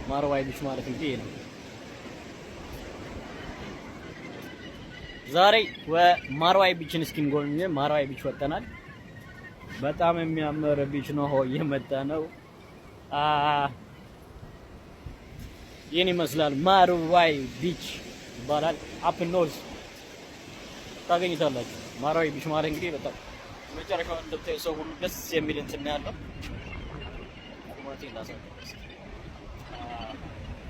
ማርዋይ ቢች ማለት እንግዲህ ይሄ ነው። ዛሬ ማርዋይ ቢችን እስኪ እንጎብኝ። ማርዋይ ቢች ወጣናል። በጣም የሚያምር ቢች ነው። እየመጣ ነው። ይህን ይመስላል። ማርዋይ ቢች ይባላል። አፕ ኖርዝ ታገኙታላችሁ። ማርዋይ ቢች ማለት እንግዲህ በጣም መጨረሻው እንደምታዩ ሰው ሁሉ ደስ የሚል እንትን ያለው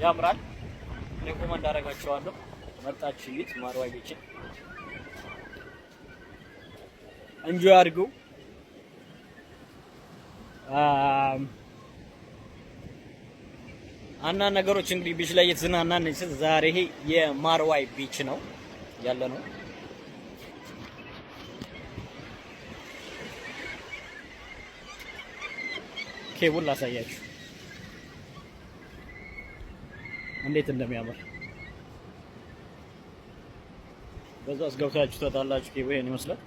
ያምራል። ሬኮመንድ አደርጋችኋለሁ። መርጣችሁ ይት ማርዋይ ቢችን እንጆይ አድርጉ። አንዳንድ ነገሮች እንግዲህ ቢች ላይ እየተዝናናን ዛሬ ይሄ የማርዋይ ቢች ነው ያለ ነው። ኬቡል ላሳያችሁ እንዴት እንደሚያምር። በዛ አስገብታችሁ ተጣላችሁ። ኬቡል ይሄን ይመስላል።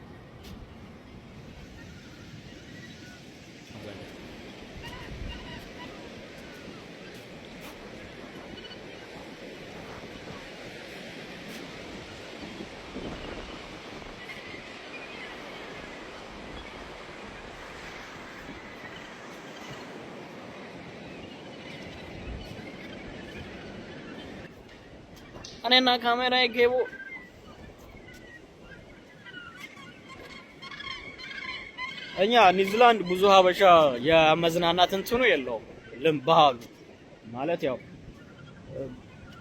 እኔና ካሜራዬ ጌቦ እኛ ኒውዚላንድ ብዙ ሀበሻ የመዝናናት እንትኑ የለውም። ባህሉ ማለት ያው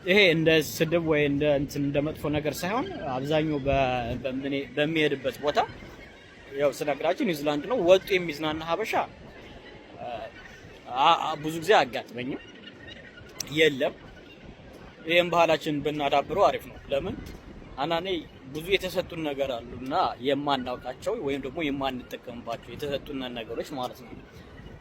ይሄ እንደ ስድብ ወይ እንደ እንትን እንደ መጥፎ ነገር ሳይሆን አብዛኛው በሚሄድበት ቦታ ያው ስነግራችሁ ኒውዚላንድ ነው ወጡ የሚዝናና ሀበሻ ብዙ ጊዜ አጋጥመኝም የለም። ይሄን ባህላችን ብናዳብረው አሪፍ ነው። ለምን አንዳንዴ ብዙ የተሰጡን ነገር አሉና የማናውቃቸው ወይም ደግሞ የማንጠቀምባቸው የተሰጡን ነገሮች ማለት ነው።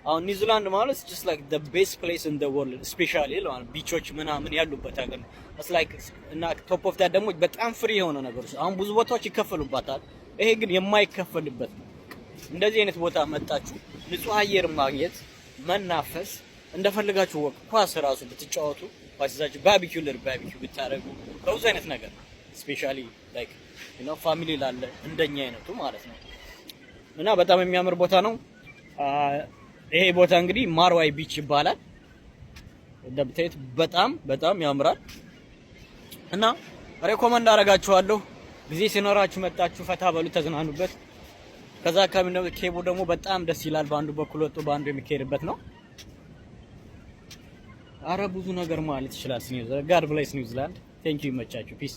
አሁን ኒውዚላንድ ማለት just like the best place in the world especially ማለት ቢቾች ምናምን ያሉበት ሀገር ነው። it's like እና top of that ደግሞ በጣም ፍሪ የሆነ ነገሮች አሁን ብዙ ቦታዎች ይከፈሉባታል። ይሄ ግን የማይከፈልበት ነው። እንደዚህ አይነት ቦታ መጣችሁ ንጹህ አየር ማግኘት መናፈስ እንደፈልጋችሁ ወቅ ኳስ ራሱ ብትጫወቱ ኳስዛችሁ ባርቢኪው ብታረጉ በብዙ አይነት ነገር ስፔሻሊ ላይክ you know ፋሚሊ ላለ እንደኛ አይነቱ ማለት ነው። እና በጣም የሚያምር ቦታ ነው። ይሄ ቦታ እንግዲህ ማርዋይ ቢች ይባላል። እንደምታዩት በጣም ያምራል እና ሬኮመንድ አደርጋችኋለሁ። ጊዜ ሲኖራችሁ መጣችሁ ፈታ በሉ ተዝናኑበት። ከዛ አካባቢ ነው ኬቡ ደግሞ በጣም ደስ ይላል። በአንዱ በኩል ወጥቶ በአንዱ የሚካሄድበት ነው። አረ ብዙ ነገር ማለት ይችላል። ጋድ ብሌስ ኒውዚላንድ። ቴንክ ዩ ይመቻችሁ። ፒስ